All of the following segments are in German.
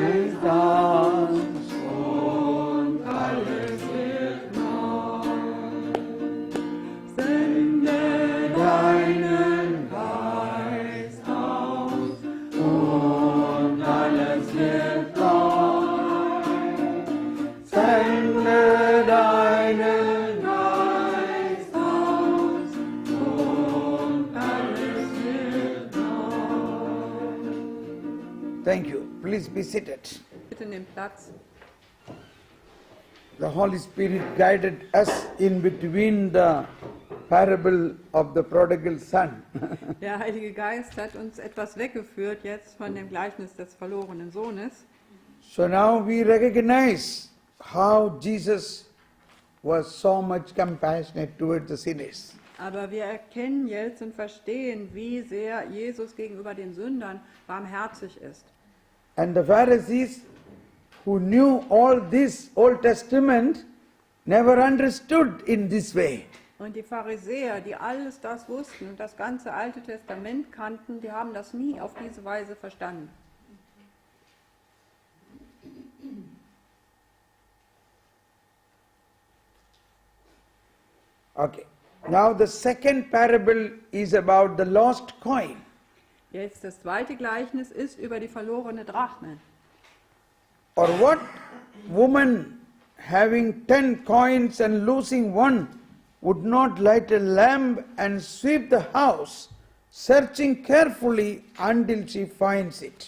ist ganz und alles wird neu. Sende deinen Geist aus und alles wird neu. Sende deinen Geist aus und alles wird neu. Thank you. Please be seated. Bitte nehmt Platz. The Holy Spirit guided us in between the parable of the prodigal son. Der Heilige Geist hat uns etwas weggeführt jetzt von dem Gleichnis des verlorenen Sohnes. So now we recognize how Jesus was so much compassionate towards the sinners. Aber wir erkennen jetzt und verstehen, wie sehr Jesus gegenüber den Sündern barmherzig ist. And the Pharisees, who knew all this Old Testament, never understood in this way. Und die Pharisäer, die alles das wussten und das ganze Alte Testament kannten, die haben das nie auf diese Weise verstanden. Okay. Now the second parable is about the lost coin. Jetzt das zweite Gleichnis ist über die verlorene Drachme. Or what woman having 10 coins and losing one would not light a lamp and sweep the house, searching carefully until she finds it?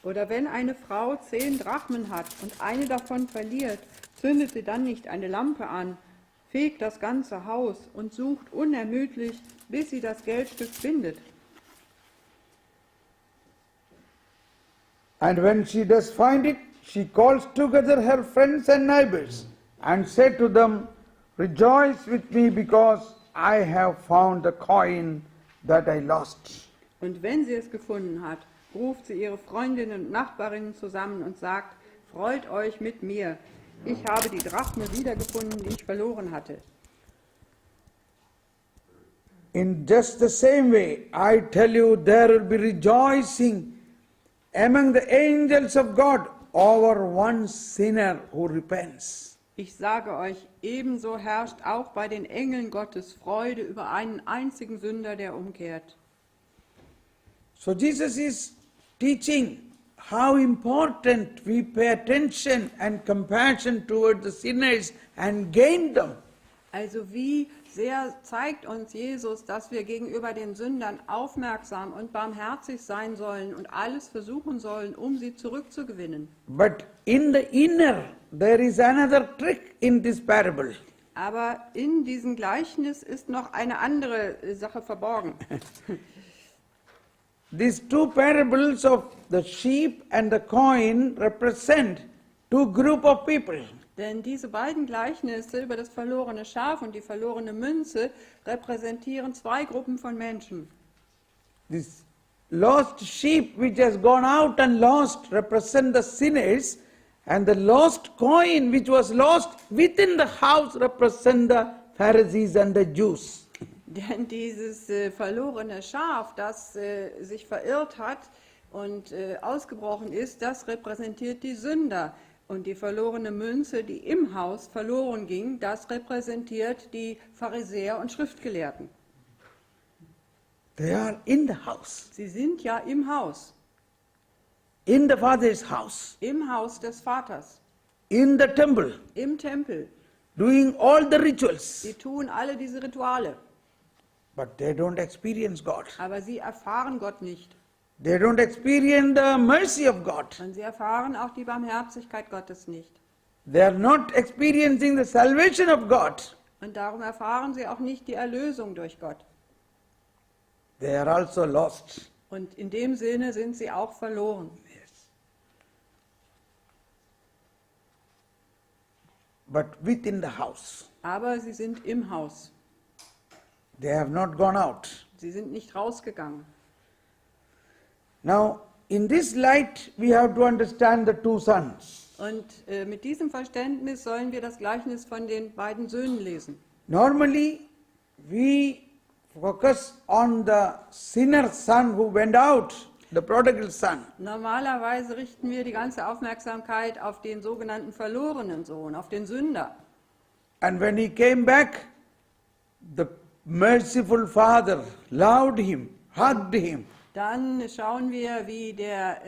Oder wenn eine Frau 10 Drachmen hat und eine davon verliert, zündet sie dann nicht eine Lampe an, fegt das ganze Haus und sucht unermüdlich, bis sie das Geldstück findet. And when she does find it, she calls together her friends and neighbors and said to them, "Rejoice with me because I have found the coin that I lost." Und wenn sie es gefunden hat, ruft sie ihre Freundinnen und Nachbarinnen zusammen und sagt, freut euch mit mir, ich habe die Drachme wiedergefunden, die ich verloren hatte. In just the same way, I tell you, there will be rejoicing among the angels of God over one sinner who repents. Ich sage euch, ebenso herrscht auch bei den Engeln Gottes Freude über einen einzigen Sünder, der umkehrt. So Jesus is teaching how important we pay attention and compassion toward the sinners and gain them. Also wie sehr zeigt uns Jesus, dass wir gegenüber den Sündern aufmerksam und barmherzig sein sollen und alles versuchen sollen, um sie zurückzugewinnen. But in the inner, there is another trick in this parable. Aber in diesem Gleichnis ist noch eine andere Sache verborgen. These two parables of the sheep and the coin represent two group of people. Denn diese beiden Gleichnisse über das verlorene Schaf und die verlorene Münze repräsentieren zwei Gruppen von Menschen. This lost sheep which has gone out and lost represent the sinners, and the lost coin which was lost within the house represent the Pharisees and the Jews. Denn dieses verlorene Schaf, das sich verirrt hat und ausgebrochen ist, das repräsentiert die Sünder. Und die verlorene Münze, die im Haus verloren ging, das repräsentiert die Pharisäer und Schriftgelehrten. They are in the house, Sie sind ja im Haus, in the Father's house, im Haus des Vaters, in the temple, im Tempel. doing all the rituals. Sie tun alle diese Rituale, But they don't experience God. aber sie erfahren Gott nicht. They don't experience the mercy of God. Und sie erfahren auch die Barmherzigkeit Gottes nicht. They are not experiencing the salvation of God. Und darum erfahren sie auch nicht die Erlösung durch Gott. They are also lost. Und in dem Sinne sind sie auch verloren. Yes. But within the house. Aber sie sind im Haus. They have not gone out. Sie sind nicht rausgegangen. Now, in this light, we have to understand the two sons. Und mit diesem Verständnis sollen wir das Gleichnis von den beiden Söhnen lesen. Normally, we focus on the sinner son who went out. the prodigal son. Normalerweise richten wir die ganze Aufmerksamkeit auf den sogenannten verlorenen Sohn, auf den Sünder. And when he came back, the merciful father loved him, hugged him. Dann schauen wir, wie der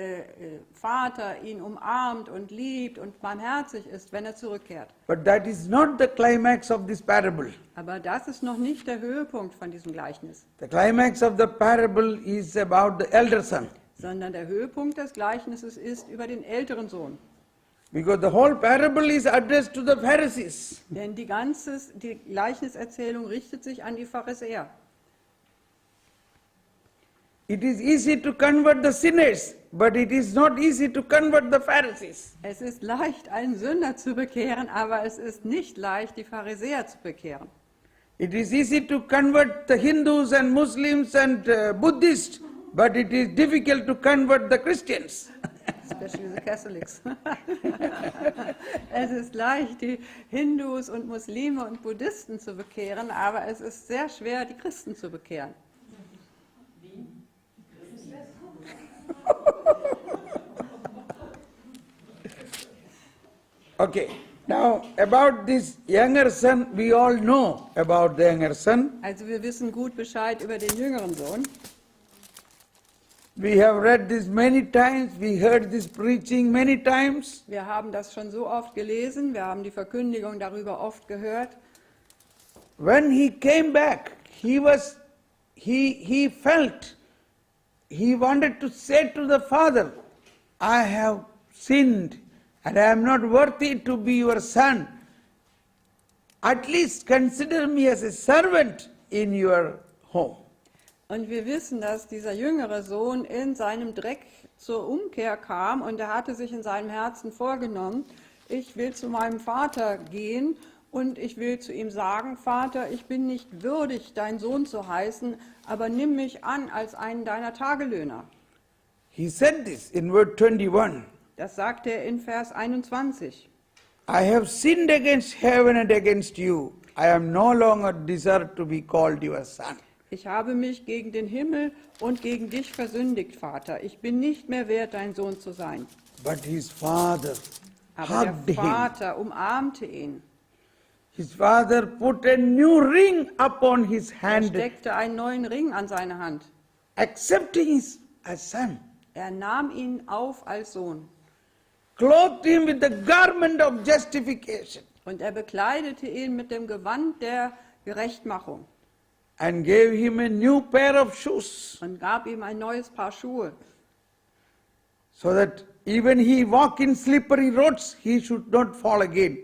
Vater ihn umarmt und liebt und barmherzig ist, wenn er zurückkehrt. But that is not the climax of this parable. Aber das ist noch nicht der Höhepunkt von diesem Gleichnis, The climax of the parable is about the elder son. sondern der Höhepunkt des Gleichnisses ist über den älteren Sohn. Because the whole parable is addressed to the Pharisees. Denn die Gleichniserzählung richtet sich an die Pharisäer. It is easy to convert the sinners, but it is not easy to convert the Pharisees. Es ist leicht, einen Sünder zu bekehren, aber es ist nicht leicht, die Pharisäer zu bekehren. It is easy to convert the Hindus and Muslims and Buddhists, but it is difficult to convert the Christians. Especially the Catholics. Es ist leicht, die Hindus und Muslime und Buddhisten zu bekehren, aber es ist sehr schwer, die Christen zu bekehren. Okay, now about this younger son, we all know about the younger son. Also wir wissen gut Bescheid über den jüngeren Sohn. We have read this many times, we heard this preaching many times. Wir haben das schon so oft gelesen, wir haben die Verkündigung darüber oft gehört. When he came back, he felt, he wanted to say to the father, I have sinned and I am not worthy to be your son. At least consider me as a servant in your home. Und wir wissen, dass dieser jüngere Sohn in seinem Dreck zur Umkehr kam und er hatte sich in seinem Herzen vorgenommen, ich will zu meinem Vater gehen und ich will zu ihm sagen, Vater, ich bin nicht würdig, dein Sohn zu heißen, aber nimm mich an als einen deiner Tagelöhner. He said this in verse 21. Das sagt er in Vers 21. I have sinned against heaven and against you. I am no longer deserved to be called your son. Ich habe mich gegen den Himmel und gegen dich versündigt, Vater. Ich bin nicht mehr wert, dein Sohn zu sein. But his father Aber hugged der him. Vater umarmte ihn. His father put a new ring upon his Er hand, steckte einen neuen Ring an seine Hand. accepting him as son. Er nahm ihn auf als Sohn. Clothed him with the garment of justification Und er bekleidete ihn mit dem Gewand der Gerechtmachung and gave him a new pair of shoes, und gab ihm ein neues Paar Schuhe, so that even he walk in slippery roads, he should not fall again.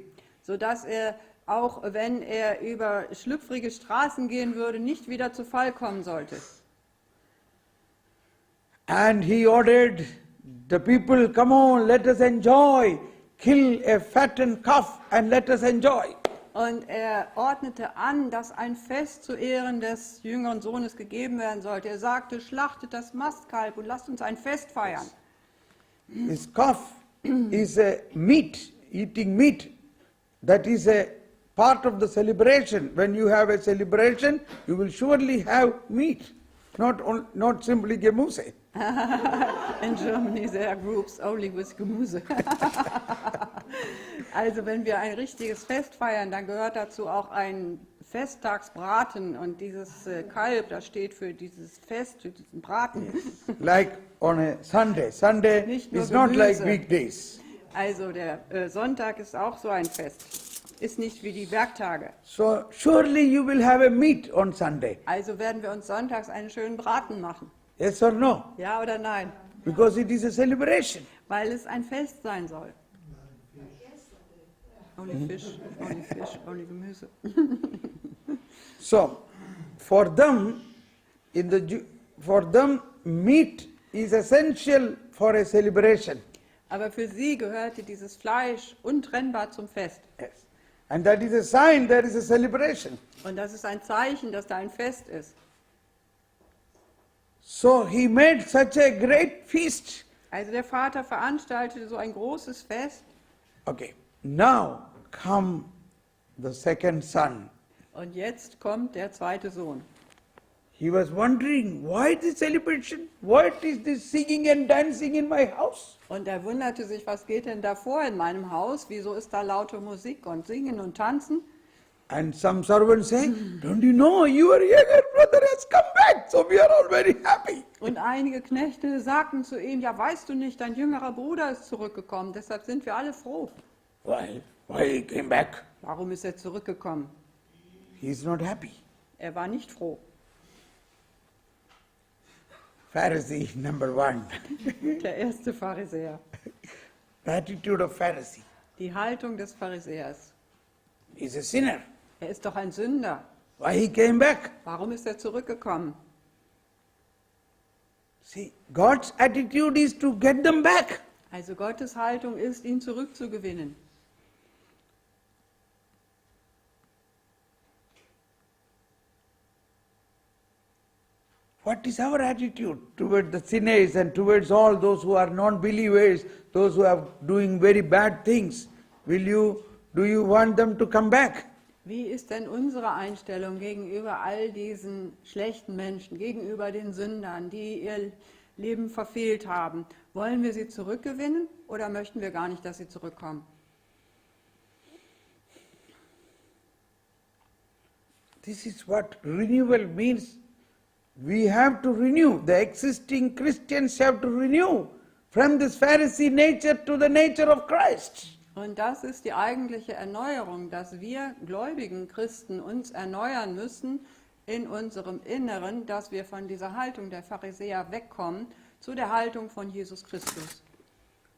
sodass er, auch wenn er über schlüpfrige Straßen gehen würde, nicht wieder zu Fall kommen sollte. And he ordered the people, come on, let us enjoy. Kill a fattened calf and let us enjoy. Und er ordnete an, dass ein Fest zu Ehren des jüngeren Sohnes gegeben werden sollte. Er sagte, schlachtet das Mastkalb und lasst uns ein Fest feiern. This calf is a meat, eating meat. That is a part of the celebration. When you have a celebration, you will surely have meat, not simply Gemüse. In Germany there are groups only with Gemüse. Also wenn wir ein richtiges Fest feiern, dann gehört dazu auch ein Festtagsbraten und dieses Kalb, das steht für dieses Fest, für diesen Braten. Like on a Sunday. Sunday Nicht nur is not like Gemüse. weekdays. Also der Sonntag ist auch so ein Fest, ist nicht wie die Werktage. So surely you will have a meat on Sunday. Also werden wir uns sonntags einen schönen Braten machen. Yes or no? Ja oder nein? Because it is a celebration. Weil es ein Fest sein soll. Only fish, only Gemüse. So, for them, meat is essential for a celebration. Aber für sie gehörte dieses Fleisch untrennbar zum Fest. Yes. And that is a sign there is a celebration. Und das ist ein Zeichen, dass da ein Fest ist. So he made such a great feast. Also der Vater veranstaltete so ein großes Fest. Okay, now come the second son. Und jetzt kommt der zweite Sohn. He was wondering, why this celebration? What is this singing and dancing in my house? Und er wunderte sich, was geht denn da vor in meinem Haus? Wieso ist da laute Musik und Singen und Tanzen? And some servants say, don't you know, your younger brother has come back, so we are all very happy. Und einige Knechte sagten zu ihm, ja, weißt du nicht, dein jüngerer Bruder ist zurückgekommen, deshalb sind wir alle froh. Why he came back? Warum ist er zurückgekommen? He is not happy. Er war nicht froh. Pharisee number 1. Der erste Pharisäer. The attitude of Pharisee. Die Haltung des Pharisäers. He is a sinner. Er ist doch ein Sünder. Why he came back? Warum ist er zurückgekommen? See, God's attitude is to get them back. Also Gottes Haltung ist, ihn zurückzugewinnen. What is our attitude towards the sinners and towards all those who are non-believers, those who are doing very bad things? Do you want them to come back? Wie ist denn unsere Einstellung gegenüber all diesen schlechten Menschen, gegenüber den Sündern, die ihr Leben verfehlt haben? Wollen wir sie zurückgewinnen oder möchten wir gar nicht, dass sie zurückkommen? This is what renewal means. We have to renew. The existing Christians have to renew from this Pharisee nature to the nature of Christ. Und das ist die eigentliche Erneuerung, dass wir gläubigen Christen uns erneuern müssen in unserem Inneren, dass wir von dieser Haltung der Pharisäer wegkommen zu der Haltung von Jesus Christus.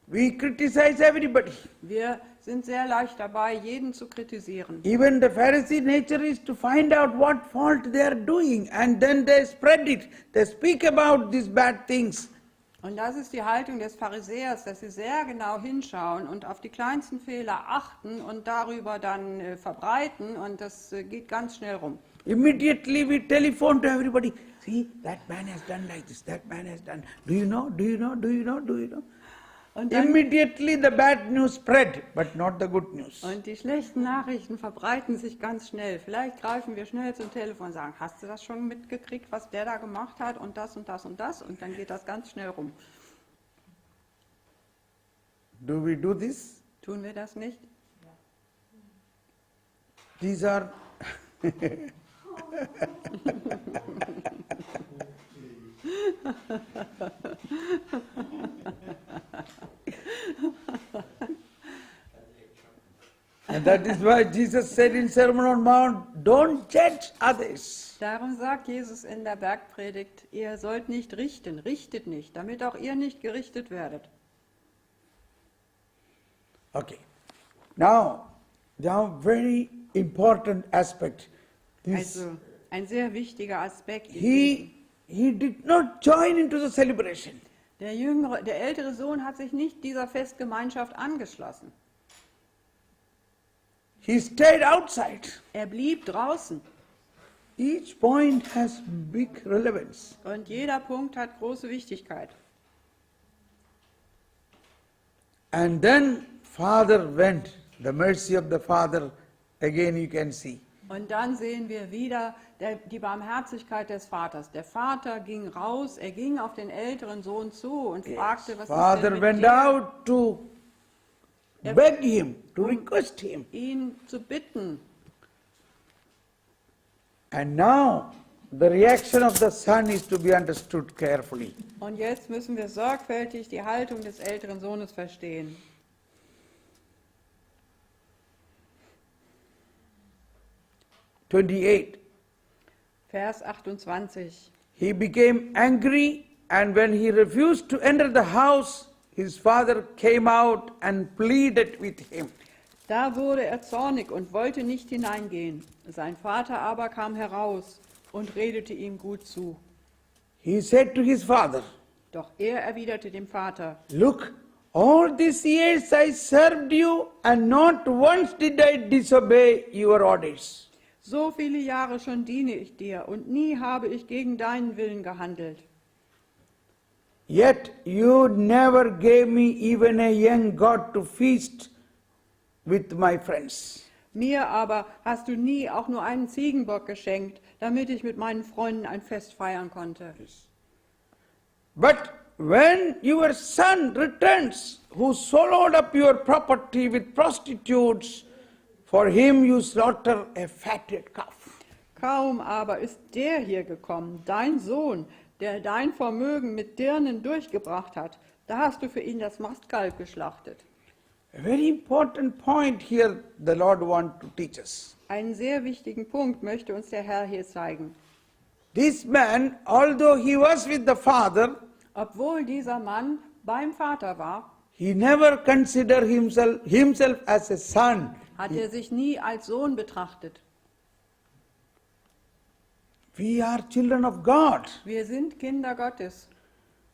We criticize everybody. Wir sind sehr leicht dabei, jeden zu kritisieren. Even the Pharisee nature is to find out what fault they are doing and then they spread it. They speak about these bad things. Und das ist die Haltung des Pharisäers, dass sie sehr genau hinschauen und auf die kleinsten Fehler achten und darüber dann verbreiten und das geht ganz schnell rum. Immediately we telephone to everybody. See, that man has done like this, that man has done. Do you know, do you know, do you know, do you know? Und dann, Immediately the bad news spread, but not the good news. und die schlechten Nachrichten verbreiten sich ganz schnell. Vielleicht greifen wir schnell zum Telefon und sagen, hast du das schon mitgekriegt, was der da gemacht hat und das und das und das? Und dann geht das ganz schnell rum. Do we do this? Tun wir das nicht? These are and that is why Jesus said in Sermon on Mount, don't judge others. Darum sagt Jesus in der Bergpredigt, ihr sollt nicht richten, richtet nicht, damit auch ihr nicht gerichtet werdet. Okay. Now very important aspect. This, Also ein sehr wichtiger Aspekt. he did not join into the celebration. Der ältere Sohn hat sich nicht dieser Festgemeinschaft angeschlossen. He stayed outside. Er blieb draußen. Each point has big relevance. Und jeder Punkt hat große Wichtigkeit. And then Father went. The mercy of the Father, again you can see. Und dann sehen wir wieder die Barmherzigkeit des Vaters. Der Vater ging raus, er ging auf den älteren Sohn zu und fragte, was ist denn Father mit went dir? out to beg him, to request him. Ihn zu bitten. And now the reaction of the son is to be understood carefully. Und jetzt müssen wir sorgfältig die Haltung des älteren Sohnes verstehen. Vers 28. He became angry, and when he refused to enter the house, his father came out and pleaded with him. Da wurde er zornig und wollte nicht hineingehen. Sein Vater aber kam heraus und redete ihm gut zu. He said to his father, Doch er erwiderte dem Vater, look, all these years I served you, and not once did I disobey your orders. so viele Jahre schon diene ich dir und nie habe ich gegen deinen Willen gehandelt. Yet you never gave me even a young goat to feast with my friends. Mir aber hast du nie auch nur einen Ziegenbock geschenkt, damit ich mit meinen Freunden ein Fest feiern konnte. But when your son returns, who swallowed up your property with prostitutes, for him you slaughter a fatted calf. Kaum aber ist der hier gekommen, dein Sohn, der dein Vermögen mit Dirnen durchgebracht hat, da hast du für ihn das Mastkalb geschlachtet. A very important point here the Lord wants to teach us. Einen sehr wichtigen Punkt möchte uns der Herr hier zeigen. This man, although he was with the father, Obwohl dieser Mann beim Vater war, he never considered himself as a son. hat er sich nie als Sohn betrachtet. We are children of God. Wir sind Kinder Gottes.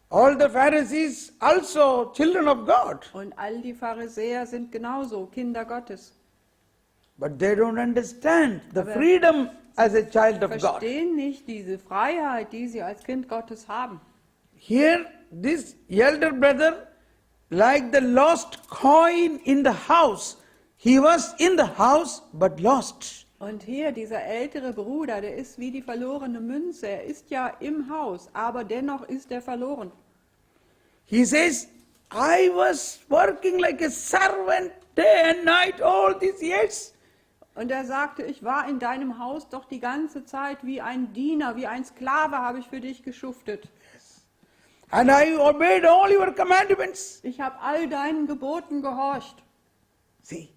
All the Pharisees also children of God. Und all die Pharisäer sind genauso Kinder Gottes. But they don't understand the Aber freedom as a child of God. Verstehen nicht diese Freiheit, die sie als Kind Gottes haben. Here, this elder brother, like the lost coin in the house, he was in the house but lost. Und hier dieser ältere Bruder, der ist wie die verlorene Münze. Er ist ja im Haus, aber dennoch ist er verloren. He says, I was working like a servant day and night all these years. Und er sagte, ich war in deinem Haus doch die ganze Zeit wie ein Diener, wie ein Sklave habe ich für dich geschuftet. And I obeyed all your commandments. Ich habe all deinen Geboten gehorcht. See,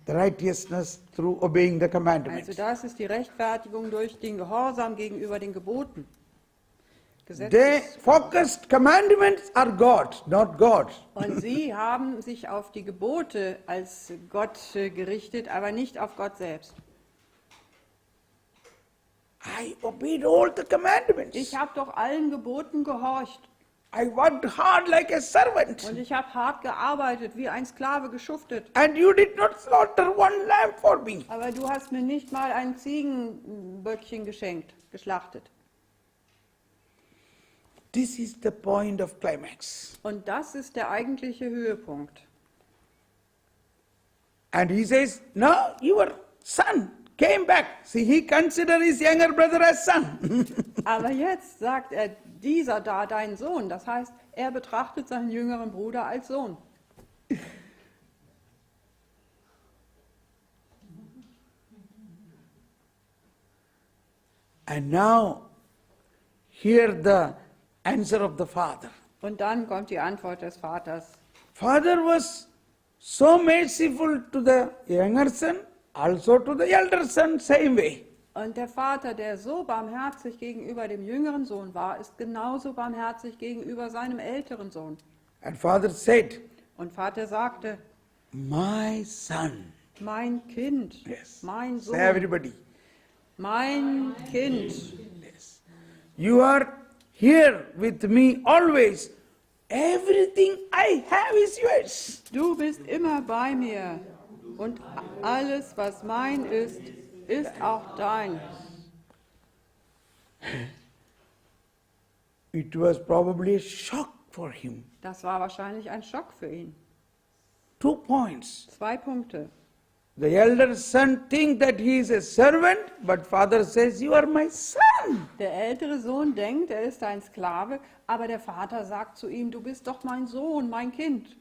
the righteousness through obeying the commandments. Also das ist die Rechtfertigung durch den Gehorsam gegenüber den Geboten. They focused commandments are God, not God. Und sie haben sich auf die Gebote als Gott gerichtet, aber nicht auf Gott selbst. I obeyed all the commandments. Ich habe doch allen Geboten gehorcht. I worked hard like a servant. Und ich habe hart gearbeitet, wie ein Sklave geschuftet. And you did not slaughter one lamb for me. Aber du hast mir nicht mal ein Ziegenböckchen geschenkt, geschlachtet. This is the point of climax. Und das ist der eigentliche Höhepunkt. And he says, now your son came back. See, he considered his younger brother as son. Aber jetzt sagt er, dieser da, dein Sohn. Das heißt, er betrachtet seinen jüngeren Bruder als Sohn. And now, hear the answer of the father. Und dann kommt die Antwort des Vaters. Father was so merciful to the younger son, also to the elder son, same way. Und der Vater, der so barmherzig gegenüber dem jüngeren Sohn war, ist genauso barmherzig gegenüber seinem älteren Sohn. And father said, Und Vater sagte, my son. mein Kind, Yes. mein Say Sohn, everybody. mein Kind. Yes. You are here with me always. Everything I have is yours. Du bist immer bei mir und alles, was mein ist, ist auch dein. It was probably a shock for him. Das war wahrscheinlich ein Schock für ihn. 2 points. 2 Punkte. The elder son thinks that he is a servant, but father says, you are my son. Der ältere Sohn denkt, er ist ein Sklave, aber der Vater sagt zu ihm, du bist doch mein Sohn, mein Kind.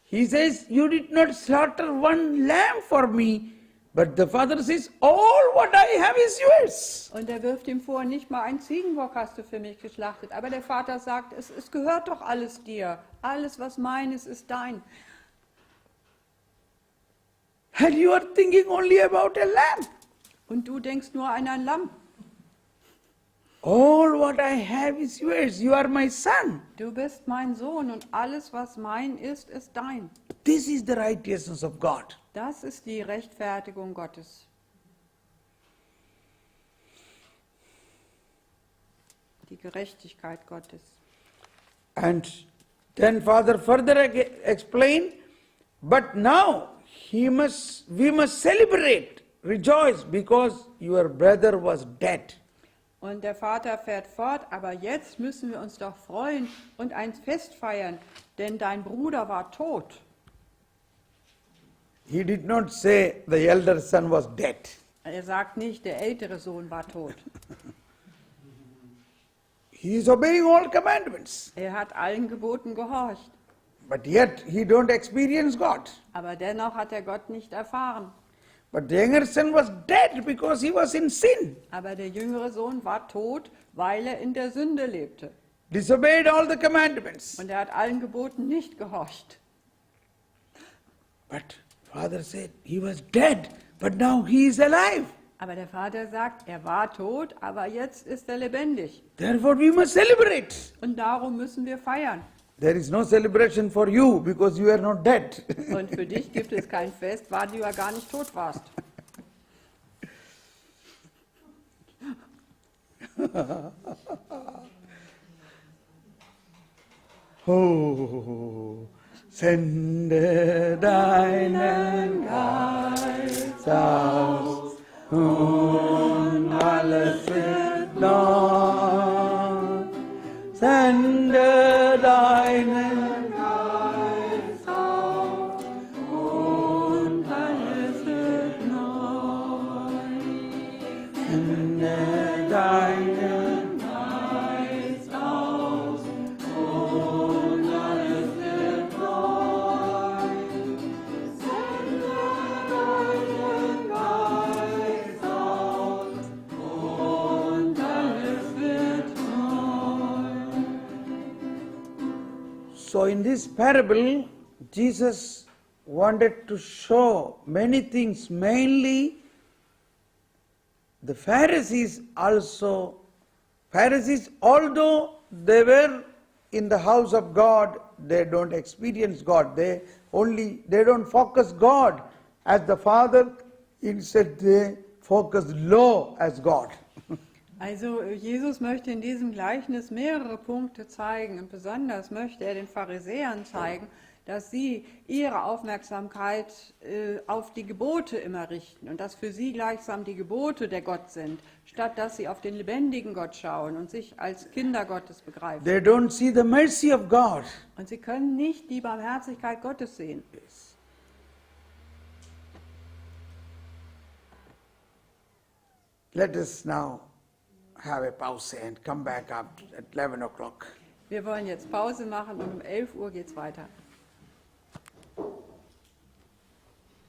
He says, you did not slaughter one lamb for me, but the father says, all what I have is yours. Und er wirft ihm vor, nicht mal ein Ziegenbock hast du für mich geschlachtet. Aber der Vater sagt, es gehört doch alles dir. Alles, was meines, ist dein. And you are thinking only about a lamb. Und du denkst nur an ein Lamm. All what I have is yours. You are my son. Du bist mein Sohn und alles, was mein ist, ist dein. This is the righteousness of God. Das ist die Rechtfertigung Gottes. Die Gerechtigkeit Gottes. And then father further explained, but now we must celebrate, rejoice, because your brother was dead. Und der Vater fährt fort, aber jetzt müssen wir uns doch freuen und ein Fest feiern, denn dein Bruder war tot. He did not say the elder son was dead. Er sagt nicht, der ältere Sohn war tot. He is obeying all commandments. Er hat allen Geboten gehorcht. But yet he don't experience God. Aber dennoch hat er Gott nicht erfahren. But the younger son was dead because he was in sin. Aber der jüngere Sohn war tot, weil er in der Sünde lebte. Disobeyed all the commandments. Und er hat allen Geboten nicht gehorcht. But father said he was dead, but now he is alive. Aber der Vater sagt, er war tot, aber jetzt ist er lebendig. Therefore we must celebrate. Und darum müssen wir feiern. There is no celebration for you because you are not dead. Und für dich gibt es kein Fest, weil du ja gar nicht tot warst. Oh, sende deinen Geist aus und alles wird neu. Sende deinen Geist aus und alles wird neu. Sende deinen Geist aus und alles wird neu. Sende deinen Geist aus und alles wird neu. So in this parable, Jesus wanted to show many things, mainly the Pharisees, although they were in the house of God, they don't experience God. They don't focus God as the Father. Instead, they focus low as God. Also Jesus möchte in diesem Gleichnis mehrere Punkte zeigen. Und besonders möchte er den Pharisäern zeigen, dass sie ihre Aufmerksamkeit auf die Gebote immer richten und dass für sie gleichsam die Gebote der Gott sind, statt dass sie auf den lebendigen Gott schauen und sich als Kinder Gottes begreifen. They don't see the mercy of God. Und sie können nicht die Barmherzigkeit Gottes sehen. Let us now have a pause and come back up at 11 o'clock. Wir wollen jetzt Pause machen und um 11 Uhr geht's weiter.